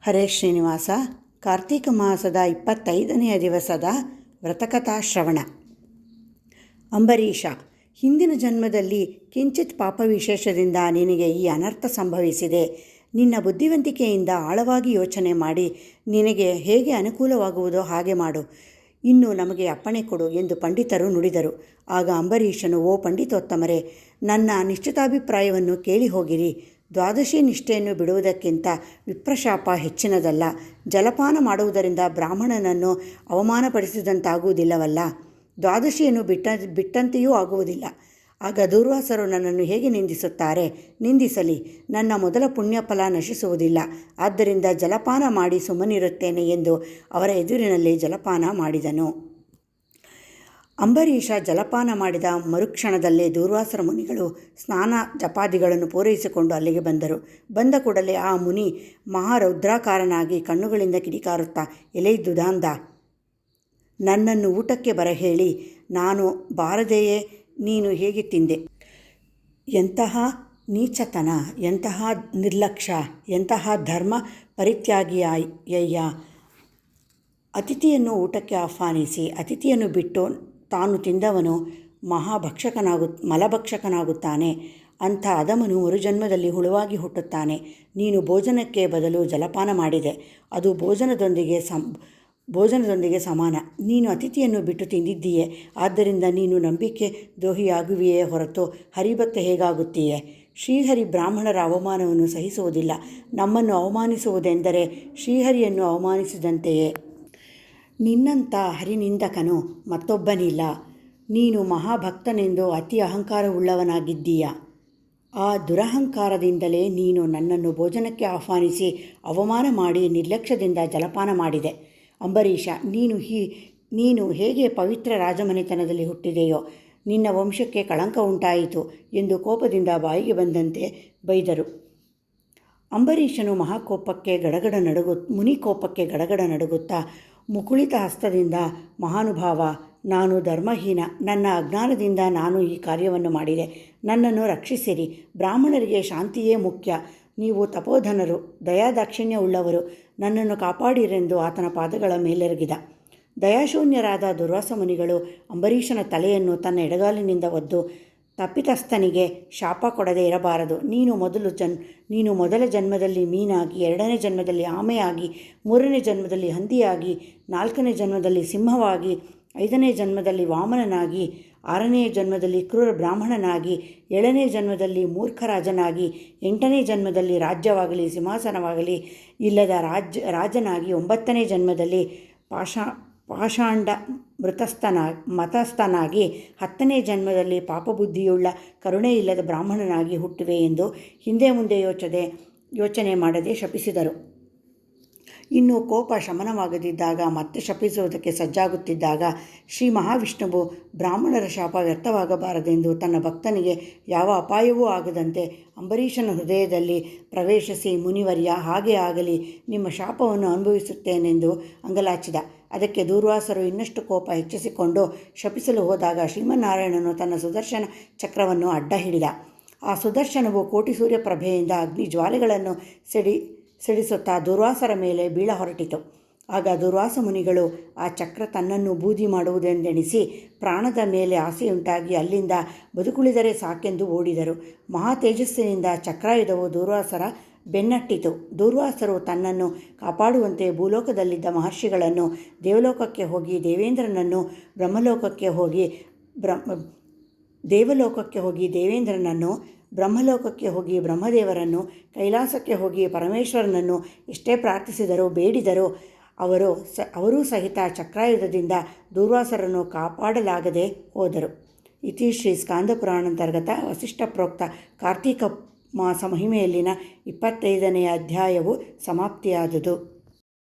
ಹರೇ ಶ್ರೀನಿವಾಸ. ಕಾರ್ತೀಕ ಮಾಸದ 25ನೆಯ ದಿವಸದ ವ್ರತಕಥಾ ಶ್ರವಣ. ಅಂಬರೀಷ, ಹಿಂದಿನ ಜನ್ಮದಲ್ಲಿ ಕಿಂಚಿತ್ ಪಾಪವಿಶೇಷದಿಂದ ನಿನಗೆ ಈ ಅನರ್ಥ ಸಂಭವಿಸಿದೆ. ನಿನ್ನ ಬುದ್ಧಿವಂತಿಕೆಯಿಂದ ಆಳವಾಗಿ ಯೋಚನೆ ಮಾಡಿ ನಿನಗೆ ಹೇಗೆ ಅನುಕೂಲವಾಗುವುದೋ ಹಾಗೆ ಮಾಡು. ಇನ್ನು ನಮಗೆ ಅಪ್ಪಣೆ ಕೊಡು ಎಂದು ಪಂಡಿತರು ನುಡಿದರು. ಆಗ ಅಂಬರೀಷನು, ಓ ಪಂಡಿತೋತ್ತಮರೇ, ನನ್ನ ನಿಶ್ಚಿತಾಭಿಪ್ರಾಯವನ್ನು ಕೇಳಿ ಹೋಗಿರಿ. ದ್ವಾದಶಿ ನಿಷ್ಠೆಯನ್ನು ಬಿಡುವುದಕ್ಕಿಂತ ವಿಪ್ರಶಾಪ ಹೆಚ್ಚಿನದಲ್ಲ. ಜಲಪಾನ ಮಾಡುವುದರಿಂದ ಬ್ರಾಹ್ಮಣನನ್ನು ಅವಮಾನಪಡಿಸಿದಂತಾಗುವುದಿಲ್ಲವಲ್ಲ. ದ್ವಾದಶಿಯನ್ನು ಬಿಟ್ಟಂತೆಯೂ ಆಗುವುದಿಲ್ಲ. ಆಗ ದೂರ್ವಾಸರು ನನ್ನನ್ನು ಹೇಗೆ ನಿಂದಿಸುತ್ತಾರೆ? ನಿಂದಿಸಲಿ, ನನ್ನ ಮೊದಲ ಪುಣ್ಯಫಲ ನಶಿಸುವುದಿಲ್ಲ. ಆದ್ದರಿಂದ ಜಲಪಾನ ಮಾಡಿ ಸುಮ್ಮನಿರುತ್ತೇನೆ ಎಂದು ಅವರ ಎದುರಿನಲ್ಲಿ ಜಲಪಾನ ಮಾಡಿದನು. ಅಂಬರೀಷ ಜಲಪಾನ ಮಾಡಿದ ಮರುಕ್ಷಣದಲ್ಲೇ ದೂರ್ವಾಸರ ಮುನಿಗಳು ಸ್ನಾನ ಜಪಾದಿಗಳನ್ನು ಪೂರೈಸಿಕೊಂಡು ಅಲ್ಲಿಗೆ ಬಂದರು. ಬಂದ ಕೂಡಲೇ ಆ ಮುನಿ ಮಹಾರೌದ್ರಾಕಾರನಾಗಿ ಕಣ್ಣುಗಳಿಂದ ಕಿಡಿಕಾರುತ್ತಾ, ಎಲೈ ದುದಾಂಧ, ನನ್ನನ್ನು ಊಟಕ್ಕೆ ಬರಹೇಳಿ ನಾನು ಬಾರದೆಯೇ ನೀನು ಹೇಗೆ ತಿಂದೆ? ಎಂತಹ ನೀಚತನ, ಎಂತಹ ನಿರ್ಲಕ್ಷ್ಯ, ಎಂತಹ ಧರ್ಮ ಪರಿತ್ಯಾಗಿಯಯ್ಯ! ಅತಿಥಿಯನ್ನು ಊಟಕ್ಕೆ ಆಹ್ವಾನಿಸಿ ಅತಿಥಿಯನ್ನು ಬಿಟ್ಟು ತಾನು ತಿಂದವನು ಮಲಭಕ್ಷಕನಾಗುತ್ತಾನೆ. ಅಂಥ ಅಧಮನು ಮರುಜನ್ಮದಲ್ಲಿ ಹುಳುವಾಗಿ ಹುಟ್ಟುತ್ತಾನೆ. ನೀನು ಭೋಜನಕ್ಕೆ ಬದಲು ಜಲಪಾನ ಮಾಡಿದೆ. ಅದು ಭೋಜನದೊಂದಿಗೆ ಸಮಾನ. ನೀನು ಅತಿಥಿಯನ್ನು ಬಿಟ್ಟು ತಿಂದಿದ್ದೀಯೆ. ಆದ್ದರಿಂದ ನೀನು ನಂಬಿಕೆ ದ್ರೋಹಿಯಾಗುವಿಯೇ ಹೊರತು ಹರಿಭಕ್ತ ಹೇಗಾಗುತ್ತೀಯೆ? ಶ್ರೀಹರಿ ಬ್ರಾಹ್ಮಣರ ಅವಮಾನವನ್ನು ಸಹಿಸುವುದಿಲ್ಲ. ನಮ್ಮನ್ನು ಅವಮಾನಿಸುವುದೆಂದರೆ ಶ್ರೀಹರಿಯನ್ನು ಅವಮಾನಿಸಿದಂತೆಯೇ. ನಿನ್ನಂಥ ಹರಿನಿಂದಕನು ಮತ್ತೊಬ್ಬನಿಲ್ಲ. ನೀನು ಮಹಾಭಕ್ತನೆಂದು ಅತಿ ಅಹಂಕಾರವುಳ್ಳವನಾಗಿದ್ದೀಯ. ಆ ದುರಹಂಕಾರದಿಂದಲೇ ನೀನು ನನ್ನನ್ನು ಭೋಜನಕ್ಕೆ ಆಹ್ವಾನಿಸಿ ಅವಮಾನ ಮಾಡಿ ನಿರ್ಲಕ್ಷ್ಯದಿಂದ ಜಲಪಾನ ಮಾಡಿದೆ. ಅಂಬರೀಷ, ನೀನು ಹೇಗೆ ಪವಿತ್ರ ರಾಜಮನೆತನದಲ್ಲಿ ಹುಟ್ಟಿದೆಯೋ ನಿನ್ನ ವಂಶಕ್ಕೆ ಕಳಂಕ ಉಂಟಾಯಿತು ಎಂದು ಕೋಪದಿಂದ ಬಾಯಿಗೆ ಬಂದಂತೆ ಬೈದರು. ಅಂಬರೀಷನು ಮುನಿ ಕೋಪಕ್ಕೆ ಗಡಗಡ ನಡುಗುತ್ತಾ, ಮುಕುಳಿತ ಹಸ್ತದಿಂದ, ಮಹಾನುಭಾವ, ನಾನು ಧರ್ಮಹೀನ. ನನ್ನ ಅಜ್ಞಾನದಿಂದ ನಾನು ಈ ಕಾರ್ಯವನ್ನು ಮಾಡಿದೆ. ನನ್ನನ್ನು ರಕ್ಷಿಸಿರಿ. ಬ್ರಾಹ್ಮಣರಿಗೆ ಶಾಂತಿಯೇ ಮುಖ್ಯ. ನೀವು ತಪೋಧನರು, ದಯಾದಾಕ್ಷಿಣ್ಯವುಳ್ಳವರು. ನನ್ನನ್ನು ಕಾಪಾಡಿರೆಂದು ಆತನ ಪಾದಗಳ ಮೇಲೆರಗಿದ. ದಯಾಶೂನ್ಯರಾದ ದುರ್ವಾಸ ಮುನಿಗಳು ಅಂಬರೀಷನ ತಲೆಯನ್ನು ತನ್ನ ಎಡಗಾಲಿನಿಂದ ಒದ್ದು, ತಪ್ಪಿತಸ್ಥನಿಗೆ ಶಾಪ ಕೊಡದೇ ಇರಬಾರದು. ನೀನು ಮೊದಲ ಜನ್ಮದಲ್ಲಿ ಮೀನಾಗಿ, 2ನೇ ಜನ್ಮದಲ್ಲಿ ಆಮೆಯಾಗಿ, 3ನೇ ಜನ್ಮದಲ್ಲಿ ಹಂದಿಯಾಗಿ, 4ನೇ ಜನ್ಮದಲ್ಲಿ ಸಿಂಹವಾಗಿ, 5ನೇ ಜನ್ಮದಲ್ಲಿ ವಾಮನನಾಗಿ, 6ನೇ ಜನ್ಮದಲ್ಲಿ ಕ್ರೂರ ಬ್ರಾಹ್ಮಣನಾಗಿ, 7ನೇ ಜನ್ಮದಲ್ಲಿ ಮೂರ್ಖರಾಜನಾಗಿ, 8ನೇ ಜನ್ಮದಲ್ಲಿ ರಾಜ್ಯವಾಗಲಿ ಸಿಂಹಾಸನವಾಗಲಿ ಇಲ್ಲದ ರಾಜನಾಗಿ, 9ನೇ ಜನ್ಮದಲ್ಲಿ ಪಾಷಾಂಡ ಮತಸ್ಥನಾಗಿ, 10ನೇ ಜನ್ಮದಲ್ಲಿ ಪಾಪಬುದ್ಧಿಯುಳ್ಳ ಕರುಣೆಯಿಲ್ಲದ ಬ್ರಾಹ್ಮಣನಾಗಿ ಹುಟ್ಟುವೆ ಎಂದು ಹಿಂದೆ ಮುಂದೆ ಯೋಚನೆ ಮಾಡದೆ ಶಪಿಸಿದರು. ಇನ್ನು ಕೋಪ ಶಮನವಾಗದಿದ್ದಾಗ ಮತ್ತೆ ಶಪಿಸುವುದಕ್ಕೆ ಸಜ್ಜಾಗುತ್ತಿದ್ದಾಗ ಶ್ರೀ ಮಹಾವಿಷ್ಣುವು ಬ್ರಾಹ್ಮಣರ ಶಾಪ ವ್ಯರ್ಥವಾಗಬಾರದೆಂದು ತನ್ನ ಭಕ್ತನಿಗೆ ಯಾವ ಅಪಾಯವೂ ಆಗದಂತೆ ಅಂಬರೀಷನ ಹೃದಯದಲ್ಲಿ ಪ್ರವೇಶಿಸಿ, ಮುನಿವರ್ಯ, ಹಾಗೇ ಆಗಲಿ, ನಿಮ್ಮ ಶಾಪವನ್ನು ಅನುಭವಿಸುತ್ತೇನೆಂದು ಅಂಗಲಾಚಿದ. ಅದಕ್ಕೆ ದೂರ್ವಾಸರು ಇನ್ನಷ್ಟು ಕೋಪ ಹೆಚ್ಚಿಸಿಕೊಂಡು ಶಪಿಸಲು ಹೋದಾಗ ಶ್ರೀಮನ್ನಾರಾಯಣನು ತನ್ನ ಸುದರ್ಶನ ಚಕ್ರವನ್ನು ಅಡ್ಡ ಹಿಡಿದ. ಆ ಸುದರ್ಶನವು ಕೋಟಿ ಸೂರ್ಯಪ್ರಭೆಯಿಂದ ಅಗ್ನಿ ಜ್ವಾಲೆಗಳನ್ನು ಸಿಡಿಸುತ್ತಾ ದುರ್ವಾಸರ ಮೇಲೆ ಬೀಳ ಹೊರಟಿತು. ಆಗ ದುರ್ವಾಸ ಮುನಿಗಳು ಆ ಚಕ್ರ ತನ್ನನ್ನು ಬೂದಿ ಮಾಡುವುದೆಂದೆಣಿಸಿ ಪ್ರಾಣದ ಮೇಲೆ ಆಸೆಯುಂಟಾಗಿ ಅಲ್ಲಿಂದ ಬದುಕುಳಿದರೆ ಸಾಕೆಂದು ಓಡಿದರು. ಮಹಾ ತೇಜಸ್ಸಿನಿಂದ ಚಕ್ರಾಯುಧವು ದೂರ್ವಾಸರ ಬೆನ್ನಟ್ಟಿತು. ದೂರ್ವಾಸರು ತನ್ನನ್ನು ಕಾಪಾಡುವಂತೆ ಭೂಲೋಕದಲ್ಲಿದ್ದ ಮಹರ್ಷಿಗಳನ್ನು, ದೇವಲೋಕಕ್ಕೆ ಹೋಗಿ ದೇವೇಂದ್ರನನ್ನು, ಬ್ರಹ್ಮಲೋಕಕ್ಕೆ ಹೋಗಿ ದೇವೇಂದ್ರನನ್ನು, ಬ್ರಹ್ಮಲೋಕಕ್ಕೆ ಹೋಗಿ ಬ್ರಹ್ಮದೇವರನ್ನು, ಕೈಲಾಸಕ್ಕೆ ಹೋಗಿ ಪರಮೇಶ್ವರನನ್ನು ಎಷ್ಟೇ ಪ್ರಾರ್ಥಿಸಿದರೂ ಬೇಡಿದರೂ ಅವರೂ ಸಹಿತ ಚಕ್ರಾಯುಧದಿಂದ ದೂರ್ವಾಸರನ್ನು ಕಾಪಾಡಲಾಗದೆ ಹೋದರು. ಇತಿ ಶ್ರೀ ಸ್ಕಾಂದಪುರಾಣಾಂತರ್ಗತ ವಸಿಷ್ಠ ಪ್ರೋಕ್ತ ಕಾರ್ತೀಕ ಮಾಸ ಮಹಿಮೆಯಲ್ಲಿನ 25ನೇ ಅಧ್ಯಾಯವು ಸಮಾಪ್ತಿಯಾದುದು.